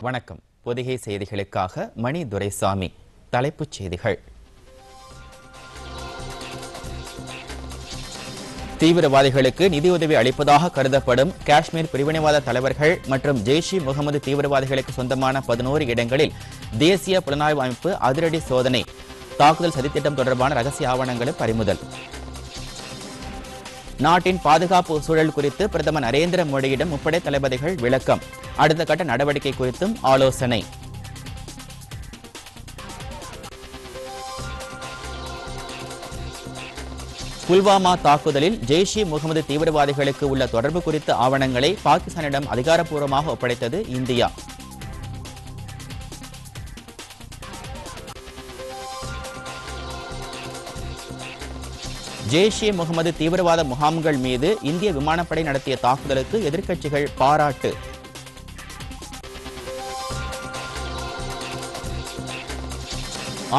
வணக்கம். பொதிகை செய்திகளுக்காக மணி துரைசாமி. தலைப்புச் செய்திகள். தீவிரவாதிகளுக்கு நிதியுதவி அளிப்பதாக கருதப்படும் காஷ்மீர் பிரிவினைவாத தலைவர்கள் மற்றும் ஜெய்ஷ்-இ முகமது தீவிரவாதிகளுக்கு சொந்தமான 11 இடங்களில் தேசிய புலனாய்வு அமைப்பு அதிரடி சோதனை. தாக்குதல் சதித்திட்டம் தொடர்பான ரகசிய ஆவணங்களும் பறிமுதல். நாட்டின் பாதுகாப்பு சூழல் குறித்து பிரதமர் நரேந்திர மோடியிடம் முப்படை தளபதிகள் விளக்கம். அடுத்த கட்ட நடவடிக்கை குறித்தும் ஆலோசனை. புல்வாமா தாக்குதலில் ஜெய்ஷ்-இ முகமது தீவிரவாதிகளுக்கு உள்ள தொடர்பு குறித்த ஆவணங்களை பாகிஸ்தானிடம் அதிகாரப்பூர்வமாக ஒப்படைத்தது இந்தியா. ஜெய்ஷ்-இ முகமது தீவிரவாத முகாம்கள் மீது இந்திய விமானப்படை நடத்திய தாக்குதலுக்கு எதிர்க்கட்சிகள் பாராட்டு.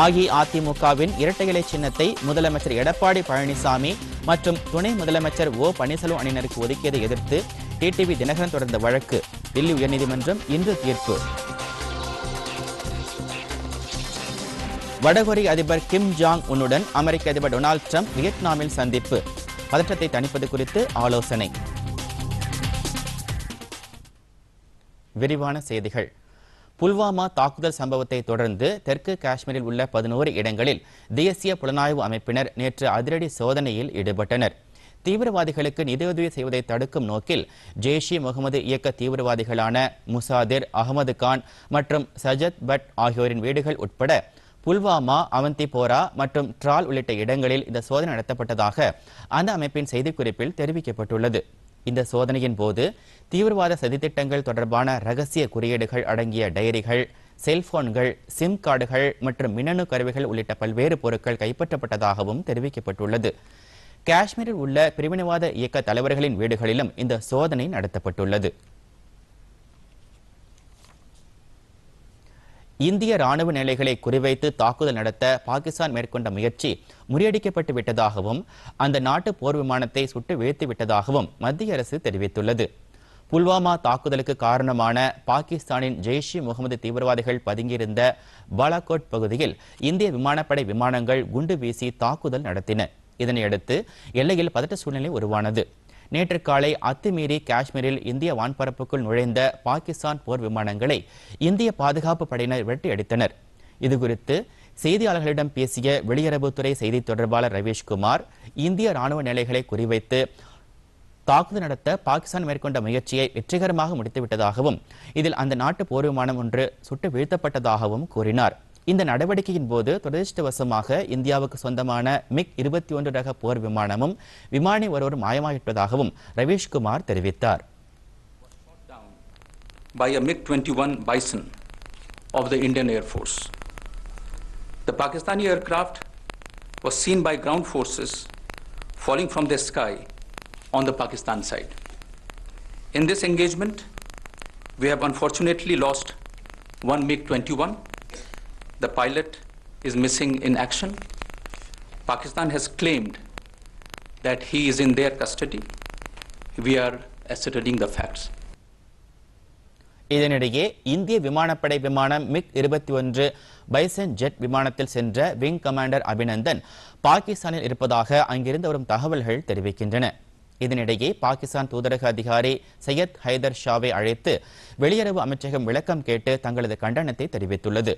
அஇஅதிமுகவின் இரட்டை இலை சின்னத்தை முதலமைச்சர் எடப்பாடி பழனிசாமி மற்றும் துணை முதலமைச்சர் ஓ பன்னீர்செல்வம் அணியினருக்கு ஒதுக்கியதை எதிர்த்து டிடிவி தினகரன் தொடர்ந்த வழக்கு தில்லி உயர்நீதிமன்றம் இன்று தீர்ப்பு. வடகொரிய அதிபர் கிம் ஜாங் உன்னுடன் அமெரிக்க அதிபர் டொனால்டு டிரம்ப் வியட்நாமில் சந்திப்பு. பதற்றத்தை தணிப்பது குறித்து ஆலோசனை. விரிவான செய்திகள். புல்வாமா தாக்குதல் சம்பவத்தை தொடர்ந்து தெற்கு காஷ்மீரில் உள்ள 11 இடங்களில் தேசிய புலனாய்வு அமைப்பினர் நேற்று அதிரடி சோதனையில் ஈடுபட்டனர். தீவிரவாதிகளுக்கு நிதியுதவி செய்வதை தடுக்கும் நோக்கில் ஜெய்ஷ்-இ முகமது இயக்க தீவிரவாதிகளான முசாதிர், அகமது கான் மற்றும் சஜத் பட் ஆகியோரின் வீடுகள் உட்பட புல்வாமா, அவந்திபோரா மற்றும் ட்ரால் உள்ளிட்ட இடங்களில் இந்த சோதனை நடத்தப்பட்டதாக அந்த அமைப்பின் செய்திக்குறிப்பில் தெரிவிக்கப்பட்டுள்ளது. இந்த சோதனையின் போது தீவிரவாத சதித்திட்டங்கள் தொடர்பான ரகசிய குறியீடுகள் அடங்கிய டைரிகள், செல்போன்கள், சிம் கார்டுகள் மற்றும் மின்னணு கருவிகள் உள்ளிட்ட பல்வேறு பொருட்கள் கைப்பற்றப்பட்டதாகவும் தெரிவிக்கப்பட்டுள்ளது. காஷ்மீரில் உள்ள பிரிவினைவாத இயக்க தலைவர்களின் வீடுகளிலும் இந்த சோதனை நடத்தப்பட்டுள்ளது. இந்திய ராணுவ நிலைகளை குறிவைத்து தாக்குதல் நடத்த பாகிஸ்தான் மேற்கொண்ட முயற்சி முறியடிக்கப்பட்டு விட்டதாகவும் அந்த நாட்டு போர் விமானத்தை சுட்டு வீழ்த்தி விட்டதாகவும் மத்திய அரசு தெரிவித்துள்ளது. புல்வாமா தாக்குதலுக்கு காரணமான பாகிஸ்தானின் ஜெய்ஷ்-இ முகமது தீவிரவாதிகள் பதுங்கியிருந்த பாலாகோட் பகுதியில் இந்திய விமானப்படை விமானங்கள் குண்டு வீசி தாக்குதல் நடத்தின. இதனையடுத்து எல்லையில் பதட்ட சூழ்நிலை உருவானது. நேற்று காலை அத்துமீறி காஷ்மீரில் இந்திய வான்பரப்புக்குள் நுழைந்த பாகிஸ்தான் போர் விமானங்களை இந்திய பாதுகாப்பு படையினர் விரட்டியடித்தனர். இதுகுறித்து செய்தியாளர்களிடம் பேசிய வெளியுறவுத்துறை செய்தி தொடர்பாளர் ரவீஷ்குமார், இந்திய ராணுவ நிலைகளை குறிவைத்து தாக்குதல் நடத்த பாகிஸ்தான் மேற்கொண்ட முயற்சியை வெற்றிகரமாக முடித்துவிட்டதாகவும் இதில் அந்த நாட்டு போர் விமானம் ஒன்று சுட்டு வீழ்த்தப்பட்டதாகவும் கூறினார். இந்த நடவடிக்கையின் போது துரதிருஷ்டவசமாக இந்தியாவுக்கு சொந்தமான MiG-21 ரக போர் விமானமும் விமானி ஒருவர் மாயமாகிவிட்டதாகவும் ரவீஷ்குமார் தெரிவித்தார். By a MiG-21 Bison of the Indian Air Force. The Pakistani aircraft was seen by ground forces falling from the sky on the Pakistan side. In this engagement, we have unfortunately lost one MiG-21. The pilot is missing in action. Pakistan has claimed that he is in their custody. We are ascertaining the facts. இதனிடையே இந்திய விமானப்படை விமானம் MiG-21 bison jet விமானத்தில் சென்ற wing commander Abhinandan பாகிஸ்தானில் இருப்பதாக அங்கிருந்து வரும் தகவல்கள் தெரிவிக்கின்றன. இதனிடையே பாகிஸ்தான் தூதரக அதிகாரி சையத் ஹைதர் ஷாவை அழைத்து வெளியுறவு அமைச்சகம் விளக்கம் கேட்டு தங்களது கண்டனத்தை தெரிவித்துள்ளது.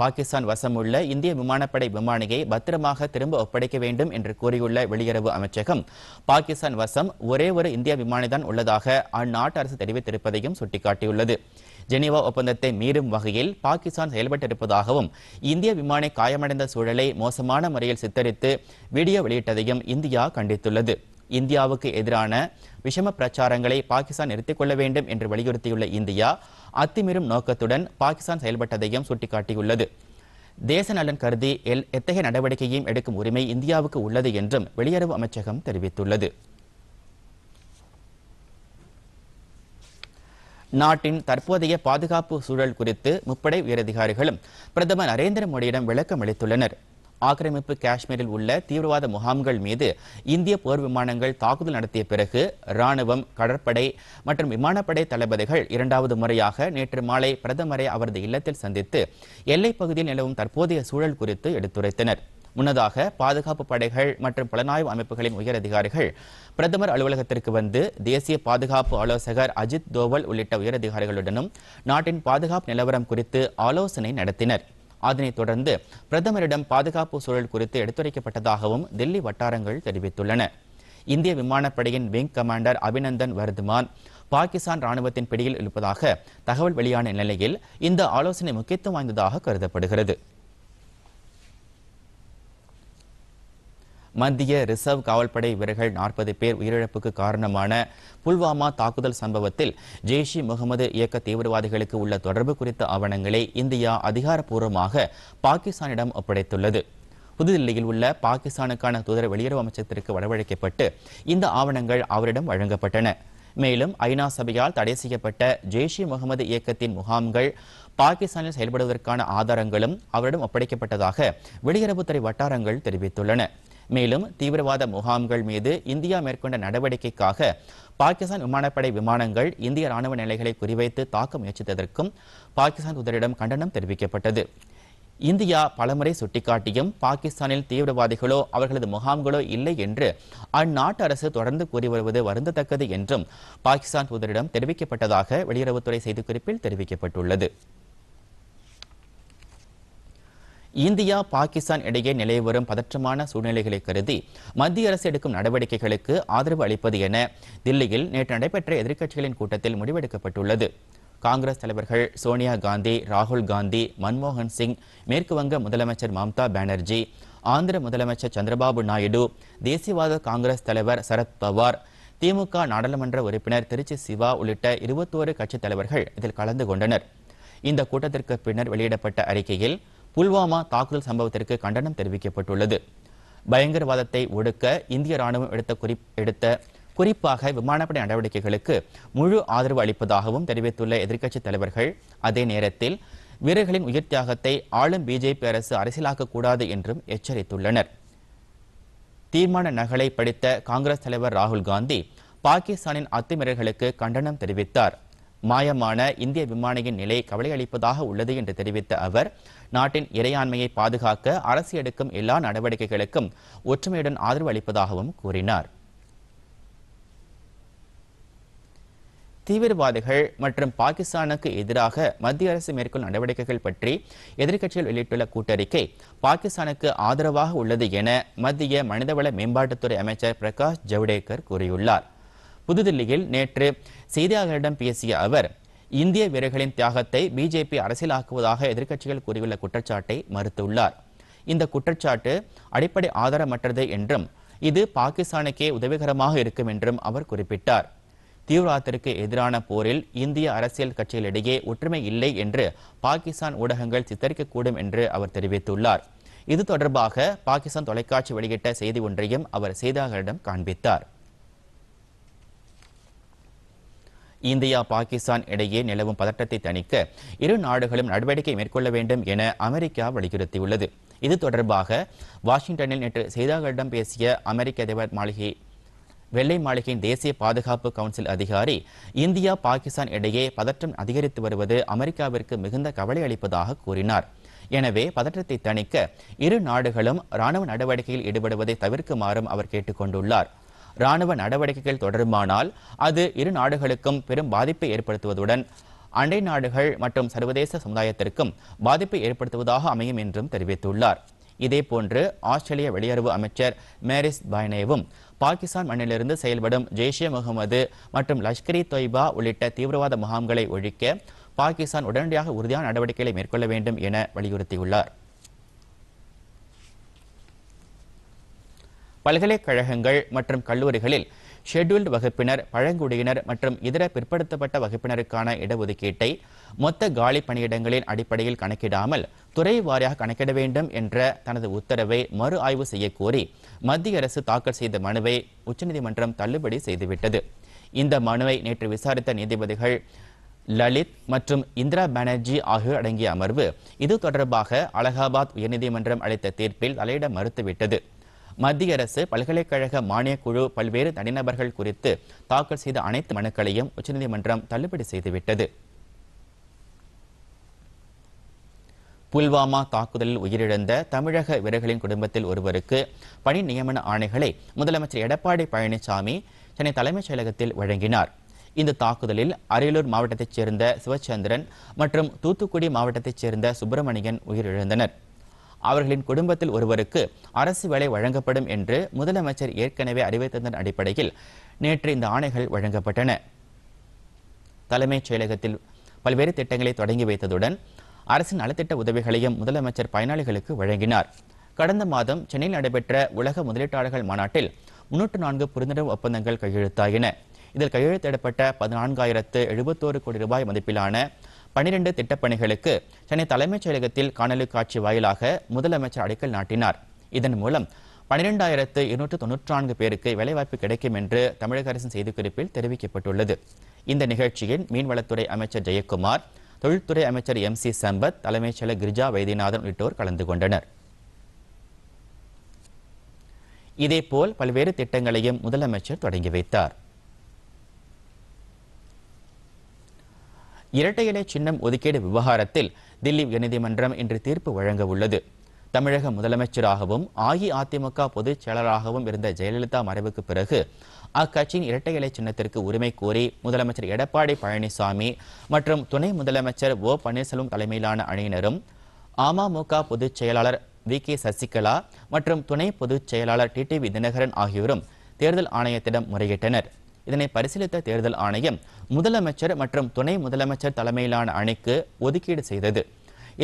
பாகிஸ்தான் வசமுள்ள இந்திய விமானப்படை விமானியை பத்திரமாக திரும்ப ஒப்படைக்க வேண்டும் என்று கூறியுள்ள வெளியுறவு அமைச்சகம், பாகிஸ்தான் வசம் ஒரே ஒரு இந்திய விமானிதான் உள்ளதாக அந்நாட்டு அரசு தெரிவித்திருப்பதையும் சுட்டிக்காட்டியுள்ளது. ஜெனீவா ஒப்பந்தத்தை மீறும் வகையில் பாகிஸ்தான் செயல்பட்டிருப்பதாகவும் இந்திய விமானி காயமடைந்த சூழலை மோசமான முறையில் சித்தரித்து வீடியோ வெளியிட்டதையும் இந்தியா கண்டித்துள்ளது. இந்தியாவுக்கு எதிரான விஷம பிரச்சாரங்களை பாகிஸ்தான் நிறுத்திக் கொள்ள வேண்டும் என்று வலியுறுத்தியுள்ள இந்தியா அத்துமீறும் நோக்கத்துடன் பாகிஸ்தான் செயல்பட்டதையும் சுட்டிக்காட்டியுள்ளது. தேச நலன் கருதி எத்தகைய நடவடிக்கையும் எடுக்கும் உரிமை இந்தியாவுக்கு உள்ளது என்றும் வெளியுறவு அமைச்சகம் தெரிவித்துள்ளது. நாட்டின் தற்போதைய பாதுகாப்பு சூழல் குறித்து முப்படை உயரதிகாரிகளும் பிரதமர் நரேந்திர மோடியிடம் விளக்கம் அளித்துள்ளனர். ஆக்கிரமிப்பு காஷ்மீரில் உள்ள தீவிரவாத முகாம்கள் மீது இந்திய போர் விமானங்கள் தாக்குதல் நடத்திய பிறகு ராணுவம், கடற்படை மற்றும் விமானப்படை தளபதிகள் இரண்டாவது முறையாக நேற்று மாலை பிரதமரை அவரது இல்லத்தில் சந்தித்து எல்லைப் பகுதியில் நிலவும் தற்போதைய சூழல் குறித்து எடுத்துரைத்தனர். முன்னதாக பாதுகாப்பு படைகள் மற்றும் புலனாய்வு அமைப்புகளின் உயரதிகாரிகள் பிரதமர் அலுவலகத்திற்கு வந்து தேசிய பாதுகாப்பு ஆலோசகர் அஜித் தோவல் உள்ளிட்ட உயரதிகாரிகளுடனும் நாட்டின் பாதுகாப்பு நிலவரம் குறித்து ஆலோசனை நடத்தினர். அதனைத் தொடர்ந்து பிரதமரிடம் பாதுகாப்பு சூழல் குறித்து எடுத்துரைக்கப்பட்டதாகவும் தில்லி வட்டாரங்கள் தெரிவித்துள்ளன. இந்திய விமானப்படையின் விங் கமாண்டர் அபிநந்தன் வர்தமான் பாகிஸ்தான் ராணுவத்தின் பிடியில் இருப்பதாக தகவல் வெளியான நிலையில் இந்த ஆலோசனை முக்கியத்துவம் வாய்ந்ததாக கருதப்படுகிறது. மத்திய ரிசர்வ் காவல்படை வீரர்கள் 40 பேர் உயிரிழப்புக்கு காரணமான புல்வாமா தாக்குதல் சம்பவத்தில் ஜெய்ஷ் இ முகமது இயக்க தீவிரவாதிகளுக்கு உள்ள தொடர்பு குறித்த ஆவணங்களை இந்தியா அதிகாரப்பூர்வமாக பாகிஸ்தானிடம் ஒப்படைத்துள்ளது. புதுதில்லியில் உள்ள பாகிஸ்தானுக்கான தூதர் வெளியுறவு அமைச்சகத்திற்கு வரவழைக்கப்பட்டு இந்த ஆவணங்கள் அவரிடம் வழங்கப்பட்டன. மேலும் ஐநா சபையால் தடை செய்யப்பட்ட ஜெய்ஷ் இ முகமது இயக்கத்தின் முகாம்கள் பாகிஸ்தானில் செயல்படுவதற்கான ஆதாரங்களும் அவரிடம் ஒப்படைக்கப்பட்டதாக வெளியுறவுத்துறை வட்டாரங்கள் தெரிவித்துள்ளன. மேலும் தீவிரவாத முகாம்கள் மீது இந்தியா மேற்கொண்ட நடவடிக்கைக்காக பாகிஸ்தான் விமானப்படை விமானங்கள் இந்திய ராணுவ நிலைகளை குறிவைத்து தாக்க முயற்சித்ததற்கும் பாகிஸ்தான் தூதரிடம் கண்டனம் தெரிவிக்கப்பட்டது. இந்தியா பலமுறை சுட்டிக்காட்டியும் பாகிஸ்தானில் தீவிரவாதிகளோ அவர்களது முகாம்களோ இல்லை என்று அந்நாட்டு அரசு தொடர்ந்து கூறி வருவது வருந்தத்தக்கது என்றும் பாகிஸ்தான் தூதரிடம் தெரிவிக்கப்பட்டதாக வெளியுறவுத்துறை செய்திக்குறிப்பில் தெரிவிக்கப்பட்டுள்ளது. இந்தியா பாகிஸ்தான் இடையே நிலவி வரும் பதற்றமான சூழ்நிலைகளை கருதி மத்திய அரசு எடுக்கும் நடவடிக்கைகளுக்கு ஆதரவு அளிப்பது என தில்லியில் நேற்று நடைபெற்ற எதிர்க்கட்சிகளின் கூட்டத்தில் முடிவெடுக்கப்பட்டுள்ளது. காங்கிரஸ் தலைவர்கள் சோனியா காந்தி, ராகுல் காந்தி, மன்மோகன் சிங், மேற்கு வங்க முதலமைச்சர் மம்தா பானர்ஜி, ஆந்திர முதலமைச்சர் சந்திரபாபு நாயுடு, தேசியவாத காங்கிரஸ் தலைவர் சரத் பவார், திமுக நாடாளுமன்ற உறுப்பினர் திருச்சி சிவா உள்ளிட்ட 21 கட்சித் தலைவர்கள் இதில் கலந்து கொண்டனர். இந்த கூட்டத்திற்கு பின்னர் வெளியிடப்பட்ட அறிக்கையில் புல்வாமா தாக்குதல் சம்பவத்திற்கு கண்டனம் தெரிவிக்கப்பட்டுள்ளது. பயங்கரவாதத்தை ஒடுக்க இந்திய ராணுவம் எடுத்த குறிப்பாக விமானப்படை நடவடிக்கைகளுக்கு முழு ஆதரவு அளிப்பதாகவும் தெரிவித்துள்ள எதிர்க்கட்சித் தலைவர்கள் அதே நேரத்தில் வீரர்களின் உயிர் தியாகத்தை ஆளும் பிஜேபி அரசு அரசியலாக்கக்கூடாது என்றும் எச்சரித்துள்ளனர். தீர்மான நகலை படித்த காங்கிரஸ் தலைவர் ராகுல் காந்தி பாகிஸ்தானின் அத்துமீறல்களுக்கு கண்டனம் தெரிவித்தார். மாயமான இந்திய விமானியின் நிலை கவலை அளிப்பதாக உள்ளது என்று தெரிவித்த அவர் நாட்டின் இறையாண்மையை பாதுகாக்க அரசு எடுக்கும் எல்லா நடவடிக்கைகளுக்கும் ஒற்றுமையுடன் ஆதரவு அளிப்பதாகவும் கூறினார். தீவிரவாதிகள் மற்றும் பாகிஸ்தானுக்கு எதிராக மத்திய அரசு மேற்கொள்ளும் நடவடிக்கைகள் பற்றி எதிர்க்கட்சிகள் வெளியிட்டுள்ள கூட்டறிக்கை பாகிஸ்தானுக்கு ஆதரவாக உள்ளது என மத்திய மனிதவள மேம்பாட்டுத்துறை அமைச்சர் பிரகாஷ் ஜவடேகர் கூறியுள்ளார். புதுதில்லியில் நேற்று செய்தியாளர்களிடம் பேசிய அவர் இந்திய வீரர்களின் தியாகத்தை பிஜேபி அரசியலாக்குவதாக எதிர்க்கட்சிகள் கூறியுள்ள குற்றச்சாட்டை மறுத்துள்ளார். இந்த குற்றச்சாட்டு அடிப்படை ஆதாரமற்றது என்றும் இது பாகிஸ்தானுக்கே உதவிகரமாக இருக்கும் என்றும் அவர் குறிப்பிட்டார். தீவிரவாதத்திற்கு எதிரான போரில் இந்திய அரசியல் கட்சிகளிடையே ஒற்றுமை இல்லை என்று பாகிஸ்தான் ஊடகங்கள் சித்தரிக்கக்கூடும் என்று அவர் தெரிவித்துள்ளார். இது தொடர்பாக பாகிஸ்தான் தொலைக்காட்சி வெளியிட்ட செய்தி ஒன்றையும் அவர் செய்தியாளர்களிடம் காண்பித்தார். இந்தியா பாகிஸ்தான் இடையே நிலவும் பதற்றத்தை தணிக்க இரு நாடுகளும் நடவடிக்கை மேற்கொள்ள வேண்டும் என அமெரிக்கா வலியுறுத்தியுள்ளது. இது தொடர்பாக வாஷிங்டனில் நேற்று செய்தியாளர்களிடம் பேசிய அமெரிக்க அதிபர் வெள்ளை மாளிகையின் தேசிய பாதுகாப்பு கவுன்சில் அதிகாரி இந்தியா பாகிஸ்தான் இடையே பதற்றம் அதிகரித்து வருவது அமெரிக்காவிற்கு மிகுந்த கவலை அளிப்பதாக கூறினார். எனவே பதற்றத்தை தணிக்க இரு நாடுகளும் ராணுவ நடவடிக்கையில் ஈடுபடுவதை தவிர்க்குமாறும் அவர் கேட்டுக் கொண்டுள்ளார். ராணுவ நடவடிக்கைகள் தொடருமானால் அது இரு நாடுகளுக்கும் பெரும் பாதிப்பை ஏற்படுத்துவதுடன் அண்டை நாடுகள் மற்றும் சர்வதேச சமுதாயத்திற்கும் பாதிப்பை ஏற்படுத்துவதாக அமையும் என்றும் தெரிவித்துள்ளார். இதேபோன்று ஆஸ்திரேலிய வெளியுறவு அமைச்சர் மேரிஸ் பாய்னேவும் பாகிஸ்தான் மண்ணிலிருந்து செயல்படும் ஜெய்ஷ் இ முகமது மற்றும் லஷ்கர் இ தொய்பா உள்ளிட்ட தீவிரவாத முகாம்களை ஒழிக்க பாகிஸ்தான் உடனடியாக உறுதியான நடவடிக்கைகளை மேற்கொள்ள வேண்டும் என வலியுறுத்தியுள்ளார். பல்கலைக்கழகங்கள் மற்றும் கல்லூரிகளில் ஷெட்யூல்டு வகுப்பினர், பழங்குடியினர் மற்றும் இதர பிற்படுத்தப்பட்ட வகுப்பினருக்கான இடஒதுக்கீட்டை மொத்த காலி பணியிடங்களின் அடிப்படையில் கணக்கிடாமல் துறை வாரியாக கணக்கிட வேண்டும் என்ற தனது உத்தரவை மறு ஆய்வு செய்யக்கோரி மத்திய அரசு தாக்கல் செய்த மனுவை உச்சநீதிமன்றம் தள்ளுபடி செய்துவிட்டது. இந்த மனுவை நேற்று விசாரித்த நீதிபதிகள் லலித் மற்றும் இந்திரா பானர்ஜி ஆகியோர் அடங்கிய அமர்வு இது தொடர்பாக அலகாபாத் உயர்நீதிமன்றம் அளித்த தீர்ப்பில் தலையிட மறுத்துவிட்டது. மத்திய அரசு பல்கலைக்கழக மானியக் குழு பல்வேறு தனிநபர்கள் குறித்து தாக்கல் செய்த அனைத்து மனுக்களையும் உச்சநீதிமன்றம் தள்ளுபடி செய்துவிட்டது. புல்வாமா தாக்குதலில் உயிரிழந்த தமிழக வீரர்களின் குடும்பத்தில் ஒருவருக்கு பணி நியமன ஆணைகளை முதலமைச்சர் எடப்பாடி பழனிசாமி சென்னை தலைமைச் செயலகத்தில் வழங்கினார். இந்த தாக்குதலில் அரியலூர் மாவட்டத்தைச் சேர்ந்த சிவச்சந்திரன் மற்றும் தூத்துக்குடி மாவட்டத்தைச் சேர்ந்த சுப்பிரமணியன் உயிரிழந்தனர். அவர்களின் குடும்பத்தில் ஒருவருக்கு அரசு வேலை வழங்கப்படும் என்று முதலமைச்சர் ஏற்கனவே அறிவித்ததன் அடிப்படையில் நேற்று இந்த ஆணைகள் வழங்கப்பட்டன. தலைமைச் செயலகத்தில் பல்வேறு திட்டங்களை தொடங்கி வைத்ததுடன் அரசின் நலத்திட்ட உதவிகளையும் முதலமைச்சர் பயனாளிகளுக்கு வழங்கினார். கடந்த மாதம் சென்னையில் நடைபெற்ற உலக முதலீட்டாளர்கள் மாநாட்டில் 304 புரிந்துணர்வு ஒப்பந்தங்கள் கையெழுத்தாயின. இதில் கையெழுத்திடப்பட்ட 14,071 கோடி ரூபாய் மதிப்பிலான 12 திட்டப்பணிகளுக்கு சென்னை தலைமைச் செயலகத்தில் காணொலி காட்சி வாயிலாக முதலமைச்சர் அடிக்கல் நாட்டினார். இதன் மூலம் 12,294 பேருக்கு வேலைவாய்ப்பு கிடைக்கும் என்று தமிழக அரசின் செய்திக்குறிப்பில் தெரிவிக்கப்பட்டுள்ளது. இந்த நிகழ்ச்சியில் மீன்வளத்துறை அமைச்சர் ஜெயக்குமார், தொழில்துறை அமைச்சர் MC சம்பத், தலைமைச் செயலர் கிரிஜா வைத்தியநாதன் உள்ளிட்டோர் கலந்து கொண்டனர். இதேபோல் பல்வேறு திட்டங்களையும் முதலமைச்சர் தொடங்கி வைத்தார். இரட்டை இலை சின்னம் ஒதுக்கீடு விவகாரத்தில் தில்லி உயர்நீதிமன்றம் இன்று தீர்ப்பு வழங்க உள்ளது. தமிழக முதலமைச்சராகவும் அஇஅதிமுக பொதுச் செயலராகவும் இருந்த ஜெயலலிதா மறைவுக்கு பிறகு அக்கட்சியின் இரட்டை இலை சின்னத்திற்கு உரிமை கோரி முதலமைச்சர் எடப்பாடி பழனிசாமி மற்றும் துணை முதலமைச்சர் ஓ பன்னீர்செல்வம் தலைமையிலான அணியினரும் அமமுக பொதுச் செயலாளர் VK சசிகலா மற்றும் துணை பொதுச் செயலாளர் TTV தினகரன் ஆகியோரும் தேர்தல் ஆணையத்திடம் முறையிட்டனர். இதனை பரிசீலித்த தேர்தல் ஆணையம் முதலமைச்சர் மற்றும் துணை முதலமைச்சர் தலைமையிலான அணிக்கு ஒதுக்கீடு செய்தது.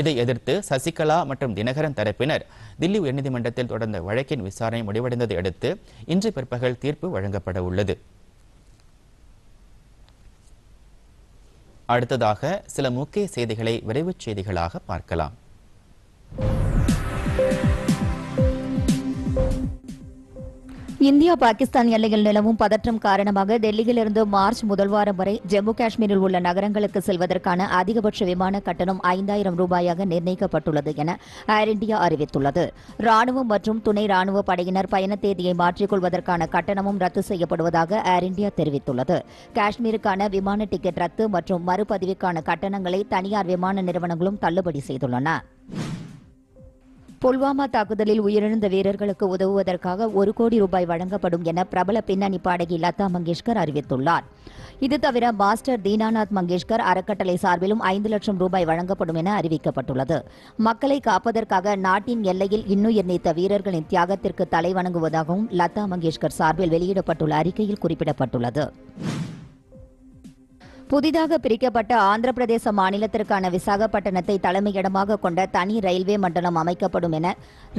இதை எதிர்த்து சசிகலா மற்றும் தினகரன் தரப்பினர் தில்லி உயர்நீதிமன்றத்தில் தொடர்ந்த வழக்கின் விசாரணை முடிவடைந்ததை அடுத்து இன்று பிற்பகல் தீர்ப்பு வழங்கப்பட உள்ளது. அடுத்ததாக சில முக்கிய செய்திகளை விரைவுச் செய்திகளாக பார்க்கலாம். இந்தியா பாகிஸ்தான் எல்லையில் நிலவும் பதற்றம் காரணமாக டெல்லியிலிருந்து மார்ச் முதல் வாரம் வரை ஜம்மு காஷ்மீரில் உள்ள நகரங்களுக்கு செல்வதற்கான அதிகபட்ச விமான கட்டணம் 5,000 ரூபாயாக நிர்ணயிக்கப்பட்டுள்ளது என ஏர் இந்தியா அறிவித்துள்ளது. ராணுவம் மற்றும் துணை ராணுவ படையினர் பயண தேதியை மாற்றிக்கொள்வதற்கான கட்டணமும் ரத்து செய்யப்படுவதாக ஏர் இந்தியா தெரிவித்துள்ளது. காஷ்மீருக்கான விமான டிக்கெட் ரத்து மற்றும் மறுபதிவுக்கான கட்டணங்களை தனியார் விமான நிறுவனங்களும் தள்ளுபடி செய்துள்ளன. புல்வாமா தாக்குதலில் உயிரிழந்த வீரர்களுக்கு உதவுவதற்காக 1 கோடி ரூபாய் வழங்கப்படும் என பிரபல பின்னணி பாடகி லதா மங்கேஷ்கர் அறிவித்துள்ளார். இது தவிர மாஸ்டர் தீனாநாத் மங்கேஷ்கர் அறக்கட்டளை சார்பிலும் 5 லட்சம் ரூபாய் வழங்கப்படும் என அறிவிக்கப்பட்டுள்ளது. மக்களை காப்பதற்காக நாட்டின் எல்லையில் இன்னுயிர் நீத்த வீரர்களின் தியாகத்திற்கு தலை வணங்குவதாகவும் லதா மங்கேஷ்கர் சார்பில் வெளியிடப்பட்டுள்ள அறிக்கையில் குறிப்பிடப்பட்டுள்ளது. புதிதாக பிரிக்கப்பட்ட ஆந்திர பிரதேச மாநிலத்திற்கான விசாகப்பட்டினத்தை தலைமையிடமாக கொண்ட தனி ரயில்வே மண்டலம் அமைக்கப்படும் என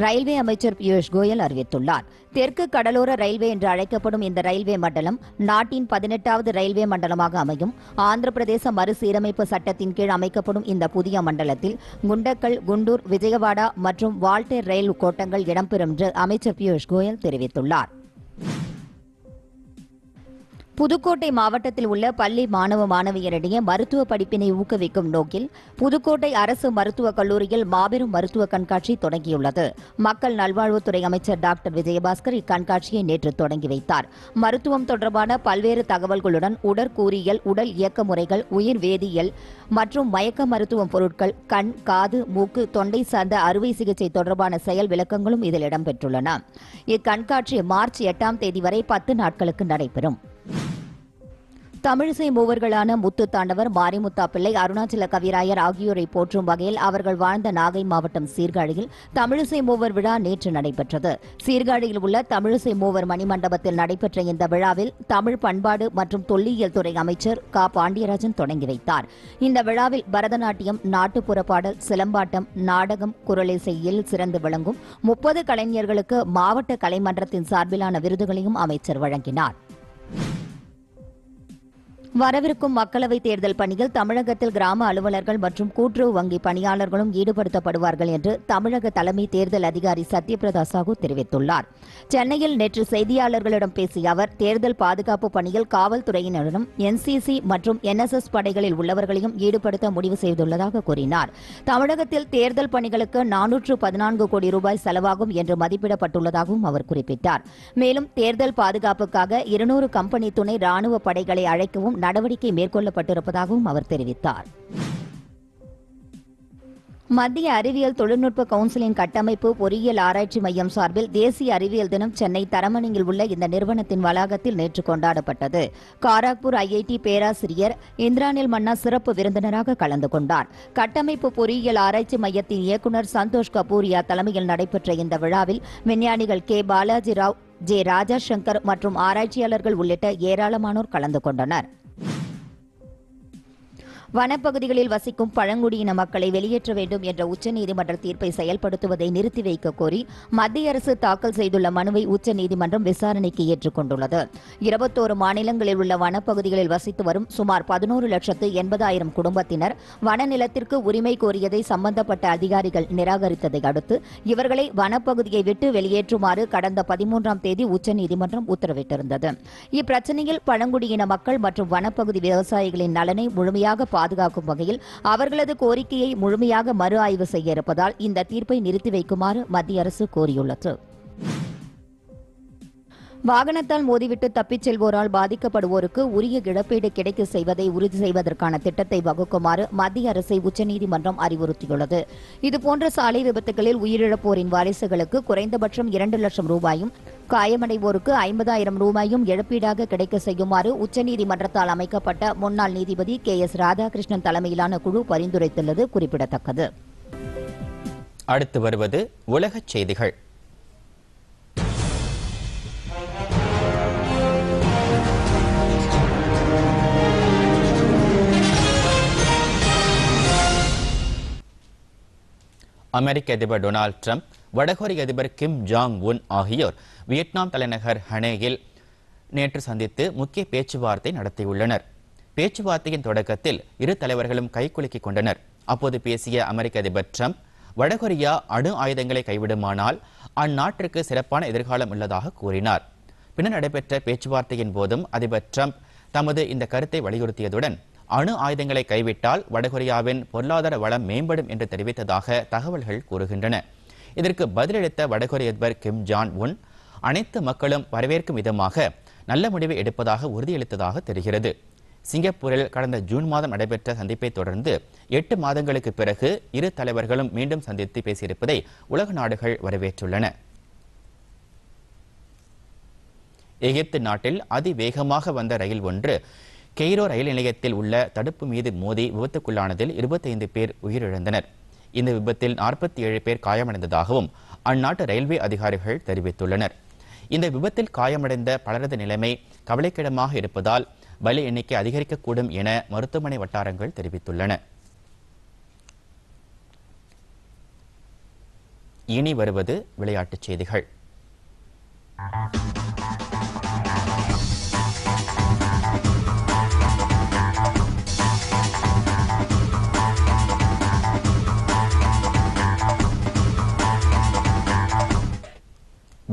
ரயில்வே அமைச்சர் பியூஷ் கோயல் அறிவித்துள்ளார். தெற்கு கடலோர ரயில்வே என்று அழைக்கப்படும் இந்த ரயில்வே மண்டலம் நாட்டின் 18வது ரயில்வே மண்டலமாக அமையும். ஆந்திர பிரதேச மறுசீரமைப்பு சட்டத்தின் கீழ் அமைக்கப்படும் இந்த புதிய மண்டலத்தில் குண்டக்கல், குண்டூர், விஜயவாடா மற்றும் வால்டேர் ரயில் கோட்டங்கள் இடம்பெறும் என்று அமைச்சர் பியூஷ் கோயல் தெரிவித்துள்ளார். புதுக்கோட்டை மாவட்டத்தில் உள்ள பள்ளி மாணவ மாணவியரிடையே மருத்துவ படிப்பினை ஊக்குவிக்கும் நோக்கில் புதுக்கோட்டை அரசு மருத்துவக் கல்லூரியில் மாபெரும் மருத்துவ கண்காட்சி தொடங்கியுள்ளது. மக்கள் நல்வாழ்வுத்துறை அமைச்சர் டாக்டர் விஜயபாஸ்கர் இக்கண்காட்சியை நேற்று தொடங்கி வைத்தார். மருத்துவம் தொடர்பான பல்வேறு தகவல்களுடன் உடற்கூறியல், உடல் இயக்க முறைகள், உயிர் வேதியியல் மற்றும் மயக்க மருத்துவம் பொருட்கள், கண், காது, மூக்கு, தொண்டை சார்ந்த அறுவை சிகிச்சை தொடர்பான செயல் விளக்கங்களும் இதில் இடம்பெற்றுள்ளன. இக்கண்காட்சி மார்ச் 8ஆம் தேதி வரை 10 நாட்களுக்கு நடைபெறும். தமிழிசை மூவர்களான முத்து தாண்டவர், மாரிமுத்தா பிள்ளை, அருணாச்சல கவிராயர் ஆகியோரை போற்றும் வகையில் அவர்கள் வாழ்ந்த நாகை மாவட்டம் சீர்காழியில் தமிழிசை மூவர் விழா நேற்று நடைபெற்றது. சீர்காழியில் உள்ள தமிழிசை மூவர் மணிமண்டபத்தில் நடைபெற்ற இந்த விழாவில் தமிழ் பண்பாடு மற்றும் தொல்லியல் துறை அமைச்சர் க. பாண்டியராஜன் தொடங்கி வைத்தார். இந்த விழாவில் பரதநாட்டியம், நாட்டுப்புற பாடல், சிலம்பாட்டம், நாடகம், குரலிசையில் சிறந்து விளங்கும் 30 கலைஞர்களுக்கு மாவட்ட கலைமன்றத்தின் சார்பிலான விருதுகளையும் அமைச்சர் வழங்கினார். வரவிருக்கும் மக்களவைத் தேர்தல் பணியில் தமிழகத்தில் கிராம அலுவலர்கள் மற்றும் கூட்டுறவு வங்கி பணியாளர்களும் ஈடுபடுத்தப்படுவார்கள் என்று தமிழக தலைமை தேர்தல் அதிகாரி சத்யபிரதா சாஹூ தெரிவித்துள்ளார். சென்னையில் நேற்று செய்தியாளர்களிடம் பேசிய அவர், தேர்தல் பாதுகாப்பு பணியில் காவல்துறையினரும் NCC மற்றும் NSS படைகளில் உள்ளவர்களையும் ஈடுபடுத்த முடிவு செய்துள்ளதாக கூறினார். தமிழகத்தில் தேர்தல் பணிகளுக்கு 414 கோடி ரூபாய் செலவாகும் என்று மதிப்பிடப்பட்டுள்ளதாகவும் அவர் குறிப்பிட்டார். மேலும் தேர்தல் பாதுகாப்புக்காக 200 கம்பெனி துணை ராணுவ படைகளை அழைக்கவும் நடவடிக்கை மேற்கொள்ளப்பட்டிருப்பதாகவும் அவர் தெரிவித்தார். மத்திய அறிவியல் தொழில்நுட்ப கவுன்சிலின் கட்டமைப்பு பொறியியல் ஆராய்ச்சி மையம் சார்பில் தேசிய அறிவியல் தினம் சென்னை தரமணியில் உள்ள இந்த நிறுவனத்தின் வளாகத்தில் நேற்று கொண்டாடப்பட்டது. காராக்பூர் IIT பேராசிரியர் இந்திரானில் மன்னா சிறப்பு விருந்தினராக கலந்து கொண்டார். கட்டமைப்பு பொறியியல் ஆராய்ச்சி மையத்தின் இயக்குநர் சந்தோஷ் கபூரியா தலைமையில் நடைபெற்ற இந்த விழாவில் விஞ்ஞானிகள் K. பாலாஜி ராவ், J. ராஜா சங்கர் மற்றும் ஆராய்ச்சியாளர்கள் உள்ளிட்ட ஏராளமானோர் கலந்து கொண்டனர். வனப்பகுதிகளில் வசிக்கும் பழங்குடியின மக்களை வெளியேற்ற வேண்டும் என்ற உச்சநீதிமன்ற தீர்ப்பை செயல்படுத்துவதை நிறுத்தி வைக்க கோரி மத்திய அரசு தாக்கல் செய்துள்ள மனுவை உச்சநீதிமன்றம் விசாரணைக்கு ஏற்றுக்கொண்டுள்ளது. 21 மாநிலங்களில் உள்ள வனப்பகுதிகளில் வசித்து வரும் சுமார் 11,80,000 குடும்பத்தினர் வனநிலத்திற்கு உரிமை கோரியதை சம்பந்தப்பட்ட அதிகாரிகள் நிராகரித்ததை அடுத்து இவர்களை வனப்பகுதியை விட்டு வெளியேற்றுமாறு கடந்த 13ஆம் தேதி உச்சநீதிமன்றம் உத்தரவிட்டிருந்தது. இப்பிரச்சினையில் பழங்குடியின மக்கள் மற்றும் வனப்பகுதி விவசாயிகளின் நலனை முழுமையாக பாதுகாக்கும் வகையில் அவர்களது கோரிக்கையை முழுமையாக மறு ஆய்வு செய்ய இருப்பதால் இந்த தீர்ப்பை நிறுத்தி வைக்குமாறு மத்திய அரசு கோரியுள்ளது. வாகனத்தால் மோதிவிட்டு தப்பிச் செல்வோரால் பாதிக்கப்படுவோருக்கு உரிய இழப்பீடு கிடைக்க செய்வதை உறுதி செய்வதற்கான திட்டத்தை வகுக்குமாறு மத்திய அரசை உச்சநீதிமன்றம் அறிவுறுத்தியுள்ளது. இதுபோன்ற சாலை விபத்துகளில் உயிரிழப்போரின் வாரிசுகளுக்கு குறைந்தபட்சம் 2 லட்சம் ரூபாயும், காயமடைவோருக்கு 50,000 ரூபாயும் இழப்பீடாக கிடைக்க செய்யுமாறு உச்சநீதிமன்றத்தால் அமைக்கப்பட்ட முன்னாள் நீதிபதி KS ராதாகிருஷ்ணன் தலைமையிலான குழு பரிந்துரைத்துள்ளது குறிப்பிடத்தக்கது. அடுத்து வருவது உலகச் செய்திகள். அமெரிக்க அதிபர் டொனால்டு டிரம்ப், வடகொரிய அதிபர் கிம் ஜாங் உன் ஆகியோர் வியட்நாம் தலைநகர் ஹனோயில் நேற்று சந்தித்து முக்கிய பேச்சுவார்த்தை நடத்தியுள்ளனர். பேச்சுவார்த்தையின் தொடக்கத்தில் இரு தலைவர்களும் கைகுலுக்கிக் கொண்டனர். அப்போது பேசிய அமெரிக்க அதிபர் டிரம்ப், வடகொரியா அணு ஆயுதங்களை கைவிடுமானால் அந்நாட்டிற்கு சிறப்பான எதிர்காலம் உள்ளதாக கூறினார். பின்னர் நடைபெற்ற பேச்சுவார்த்தையின் போதும் அதிபர் டிரம்ப் தமது இந்த கருத்தை வலியுறுத்தியதுடன் அணு ஆயுதங்களை கைவிட்டால் வடகொரியாவின் பொருளாதார வளம் மேம்படும் என்று தெரிவித்ததாக தகவல்கள் கூறுகின்றன. இதற்கு பதிலளித்த வடகொரிய அதிபர் கிம் ஜாங் உன், அனைத்து மக்களும் வரவேற்கும் விதமாக நல்ல முடிவை எடுப்பதாக உறுதியளித்ததாக தெரிகிறது. சிங்கப்பூரில் கடந்த ஜூன் மாதம் நடைபெற்ற சந்திப்பை தொடர்ந்து 8 மாதங்களுக்கு பிறகு இரு தலைவர்களும் மீண்டும் சந்தித்து பேசியிருப்பதை உலக நாடுகள் வரவேற்றுள்ளன. எகிப்து நாட்டில் அதிவேகமாக வந்த ரயில் ஒன்று கெய்ரோ ரயில் நிலையத்தில் உள்ள தடுப்பு மீது மோதி விபத்துக்குள்ளானதில் 25 பேர் உயிரிழந்தனர். இந்த விபத்தில் 47 பேர் காயமடைந்ததாகவும் அந்நாட்டு ரயில்வே அதிகாரிகள் தெரிவித்துள்ளனர். இந்த விபத்தில் காயமடைந்த பலரது நிலைமை கவலைக்கிடமாக இருப்பதால் பலி எண்ணிக்கை அதிகரிக்கக்கூடும் என மருத்துவமனை வட்டாரங்கள் தெரிவித்துள்ளன. இனி வருவது விளையாட்டுச் செய்திகள்.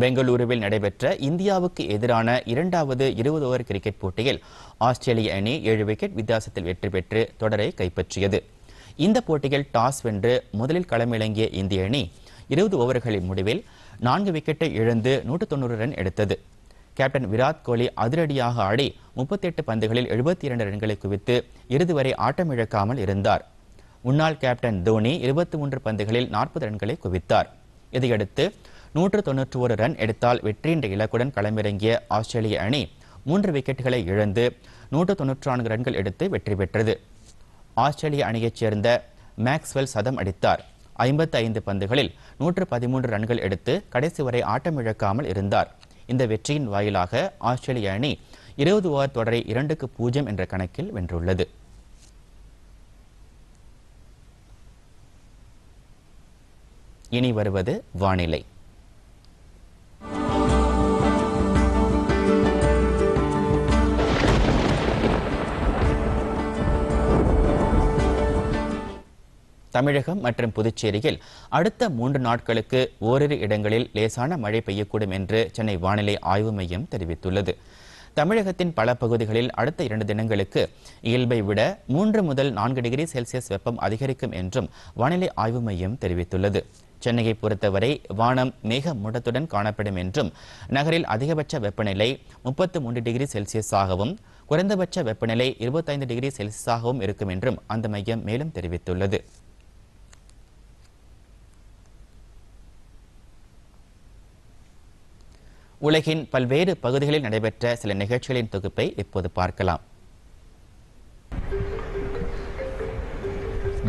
பெங்களூருவில் நடைபெற்ற இந்தியாவுக்கு எதிரான 2வது 20 ஓவர் கிரிக்கெட் போட்டியில் ஆஸ்திரேலிய அணி 7 விக்கெட் வித்தியாசத்தில் வெற்றி பெற்று தொடரை கைப்பற்றியது. இந்த போட்டியில் டாஸ் வென்று முதலில் களமிறங்கிய இந்திய அணி 20 ஓவர்களின் முடிவில் 4 விக்கெட்டை இழந்து 190 ரன் எடுத்தது. கேப்டன் விராட் கோலி அதிரடியாக ஆடி 38 பந்துகளில் 72 ரன்களை குவித்து இறுதி வரை ஆட்டமிழக்காமல் இருந்தார். முன்னாள் கேப்டன் தோனி 23 பந்துகளில் 40 ரன்களை குவித்தார். இதையடுத்து 191 ரன் எடுத்தால் வெற்றி என்ற இலக்குடன் களமிறங்கிய ஆஸ்திரேலிய அணி 3 விக்கெட்டுகளை இழந்து 194 ரன்கள் எடுத்து வெற்றி பெற்றது. ஆஸ்திரேலிய அணியைச் சேர்ந்த மேக்ஸ்வெல் சதம் அடித்தார். 55 பந்துகளில் 113 ரன்கள் எடுத்து கடைசி வரை ஆட்டமிழக்காமல் இருந்தார். இந்த வெற்றியின் வாயிலாக ஆஸ்திரேலிய அணி 20 ஓவர் தொடரை 2-0 என்ற கணக்கில் வென்றுள்ளது. இனி வருவது வானிலை. தமிழகம் மற்றும் புதுச்சேரியில் அடுத்த 3 நாட்களுக்கு ஓரிரு இடங்களில் லேசான மழை பெய்யக்கூடும் என்று சென்னை வானிலை ஆய்வு மையம் தெரிவித்துள்ளது. தமிழகத்தின் பல பகுதிகளில் அடுத்த 2 தினங்களுக்கு இயல்பை விட 3 முதல் 4 டிகிரி செல்சியஸ் வெப்பம் அதிகரிக்கும் என்றும் வானிலை ஆய்வு மையம் தெரிவித்துள்ளது. சென்னையை பொறுத்தவரை வானம் மேகமூட்டத்துடன் காணப்படும் என்றும் நகரில் அதிகபட்ச வெப்பநிலை 33 டிகிரி செல்சியஸாகவும் குறைந்தபட்ச வெப்பநிலை 25 டிகிரி செல்சியஸாகவும் இருக்கும் என்றும் அந்த மையம் மேலும் தெரிவித்துள்ளது. உலகின் பல்வேறு பகுதிகளில் நடைபெற்ற சில நிகழ்ச்சிகளின் தொகுப்பை இப்போது பார்க்கலாம்.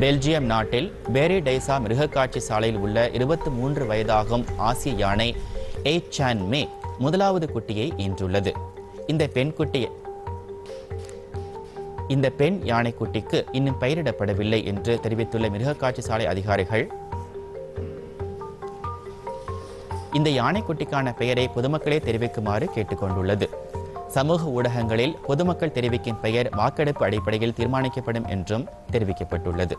பெல்ஜியம் நாட்டில் பேரி டைசா மிருகக்காட்சி சாலையில் உள்ள 23 வயதாகும் ஆசிய யானை எய் சான் மே முதலாவது குட்டியை ஈன்றுள்ளது. இந்த பெண் யானைக்குட்டிக்கு இன்னும் பெயரிடப்படவில்லை என்று தெரிவித்துள்ள மிருகக்காட்சி சாலை அதிகாரிகள், இந்த யானைக்குட்டிக்கான பெயரை பொதுமக்களே தெரிவிக்குமாறு கேட்டுக்கொண்டுள்ளது. சமூக ஊடகங்களில் பொதுமக்கள் தெரிவிக்கும் பெயர் வாக்கெடுப்பு அடிப்படையில் தீர்மானிக்கப்படும் என்றும் தெரிவிக்கப்பட்டுள்ளது.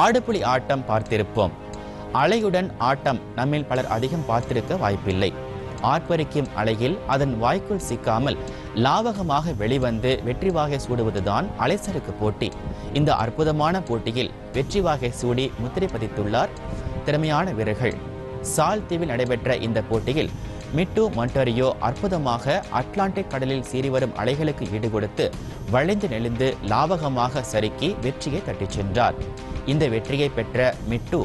ஆடுபுலி ஆட்டம் பார்த்திருப்போம். அலையுடன் ஆட்டம் நம்மில் பலர் அதிகம் பார்த்திருக்க வாய்ப்பில்லை. ஆர்ப்பரிக்கும் அலையில் அதன் வாய்க்குள் சிக்காமல் லாவகமாக வெளிவந்து வெற்றி வாகை சூடுவதுதான் அலைசறுக்கு போட்டி. இந்த அற்புதமான போட்டியில் வெற்றி வாகை சூடி முத்திரை பதித்துள்ளார் திறமையான வீரர்கள். சால் தீவில் நடைபெற்ற இந்த போட்டியில் மிட்டு மொன்டாரியோ அற்புதமாக அட்லாண்டிக் கடலில் சீறி வரும் அலைகளுக்கு ஈடுகொடுத்து வளைந்து நெளிந்து லாவகமாக சறுக்கி வெற்றியை தட்டிச் சென்றார். இந்த வெற்றியை பெற்ற மிட்டு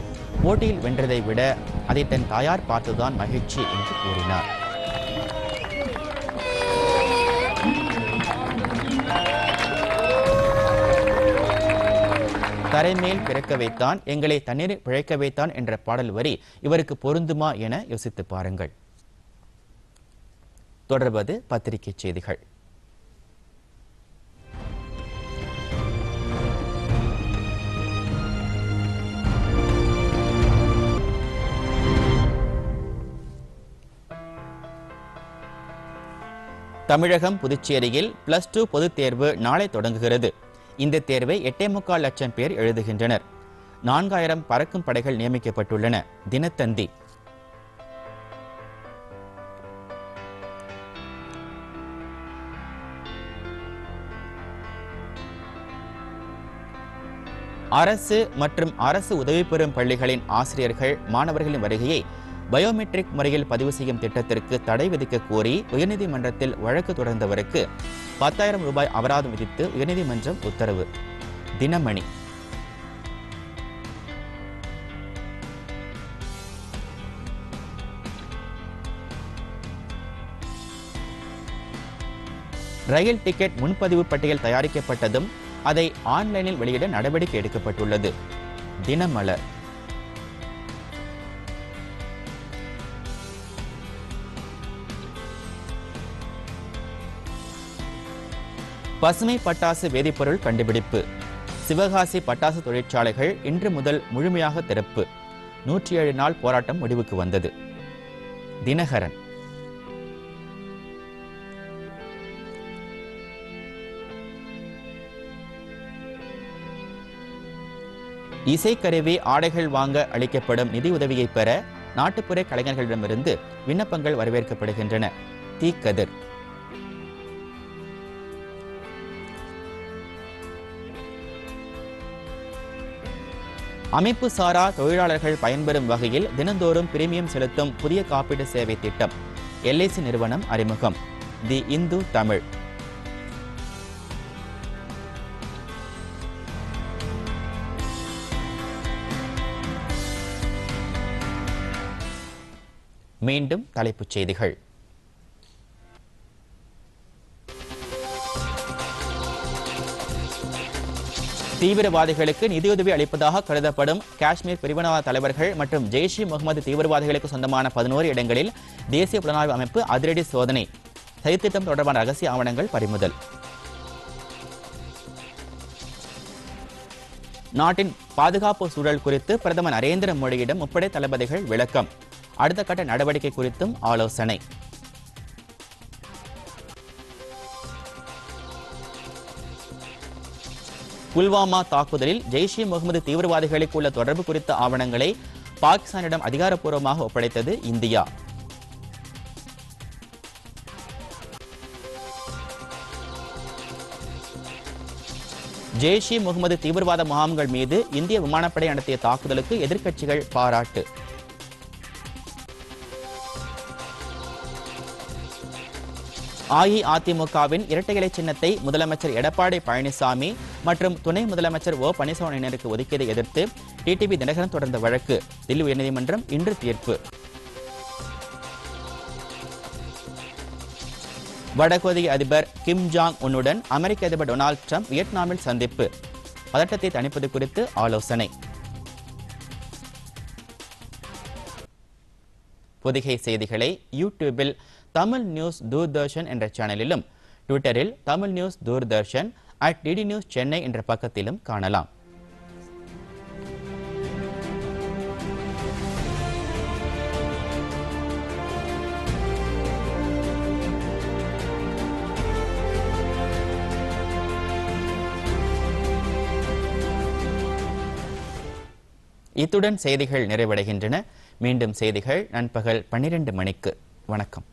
போட்டியில் வென்றதை விட அதை தன் தாயார் பார்த்துதான் மகிழ்ச்சி என்று கூறினார். தரைமேல் பிறக்க வைத்தான், எங்களை தண்ணீர் பிழைக்க வைத்தான் என்ற பாடல் வரி இவருக்கு பொருந்துமா என யோசித்து பாருங்கள். தொடர்வது பத்திரிகை செய்திகள். தமிழகம் புதுச்சேரியில் +2 பொதுத் தேர்வு நாளை தொடங்குகிறது. இந்த தேர்வை 8.25 லட்சம் பேர் எழுதுகின்றனர். 4000 பறக்கும் படைகள் நியமிக்கப்பட்டுள்ளன. தினத்தந்தி. அரசு மற்றும் அரசு உதவி பெறும் பள்ளிகளின் ஆசிரியர்கள் மாணவர்களின் வருகையை பயோமெட்ரிக் முறையில் பதிவு செய்யும் திட்டத்திற்கு தடை விதிக்க கோரி உயர்நீதிமன்றத்தில் வழக்கு தொடர்ந்தவருக்கு 10,000 ரூபாய் அபராதம் விதித்து உயர்நீதிமன்றம் உத்தரவு. தினமணி. ரயில் டிக்கெட் முன்பதிவு பட்டியல் தயாரிக்கப்பட்டதும் அதை ஆன்லைனில் வெளியிட நடவடிக்கை எடுக்கப்பட்டுள்ளது. தினமலர். பசுமை பட்டாசு வேதிப்பொருள் கண்டுபிடிப்பு. சிவகாசி பட்டாசு தொழிற்சாலைகள் இன்று முதல் முழுமையாக திறப்பு. 107 நாள் போராட்டம் முடிவுக்கு வந்தது. தினகரன். இசைக்கருவி ஆடைகள் வாங்க அளிக்கப்படும் நிதியுதவியை பெற நாட்டுப்புற கலைஞர்களிடமிருந்து விண்ணப்பங்கள் வரவேற்கப்படுகின்றன. தீக்கதிர். அமைப்பு சாரா தொழிலாளர்கள் பயன்பெறும் வகையில் தினந்தோறும் பிரீமியம் செலுத்தும் புதிய காப்பீடு சேவை திட்டம் LIC நிறுவனம் அறிமுகம். தி இந்து தமிழ். மீண்டும் தலைப்புச் செய்திகள். தீவிரவாதிகளுக்கு நிதியுதவி அளிப்பதாக கருதப்படும் காஷ்மீர் பிரிவினவாத தலைவர்கள் மற்றும் ஜெய்ஷ் இ முகமது தீவிரவாதிகளுக்கு சொந்தமான 11 இடங்களில் தேசிய புலனாய்வு அமைப்பு அதிரடி சோதனை. சதித்திட்டம் தொடர்பான ரகசிய ஆவணங்கள் பறிமுதல். நாட்டின் பாதுகாப்பு சூழல் குறித்து பிரதமர் நரேந்திர மோடியிடம் முப்படை தளபதிகள் விளக்கம். அடுத்த கட்ட நடவடிக்கை குறித்தும் ஆலோசனை. புல்வாமா தாக்குதலில் ஜெய்ஷ் இ முகமது தீவிரவாதிகளுக்கு உள்ள தொடர்பு குறித்த ஆவணங்களை பாகிஸ்தானிடம் அதிகாரப்பூர்வமாக ஒப்படைத்தது இந்தியா. ஜெய்ஷ் இ முகமது தீவிரவாத முகாம்கள் மீது இந்திய விமானப்படை நடத்திய தாக்குதலுக்கு எதிர்க்கட்சிகள் பாராட்டு. அஇஅதிமுகவின் இரட்டை இலை சின்னத்தை முதலமைச்சர் எடப்பாடி பழனிசாமி மற்றும் துணை முதலமைச்சர் ஓ பன்னீர்செல்வத்தினருக்கு ஒதுக்கியதை எதிர்த்து டிடிவி தினகரன் தொடர்ந்த வழக்கு தில்லி உயர்நீதிமன்றம் இன்று தீர்ப்பு. வடகொரிய அதிபர் கிம் ஜாங் உன்னுடன் அமெரிக்க அதிபர் டொனால்டு டிரம்ப் வியட்நாமில் சந்திப்பு, பதட்டத்தை தணிப்பது குறித்து ஆலோசனை. பொதிகை செய்திகளை யூடியூபில் தமிழ் நியூஸ் தூர்தர்ஷன் என்ற சேனலிலும், ட்விட்டரில் Tamil news Doordarshan @DD news Chennai என்ற பக்கத்திலும் காணலாம். இத்துடன் செய்திகள் நிறைவடைகின்றன. மீண்டும் செய்திகள் நண்பகல் 12 மணிக்கு. வணக்கம்.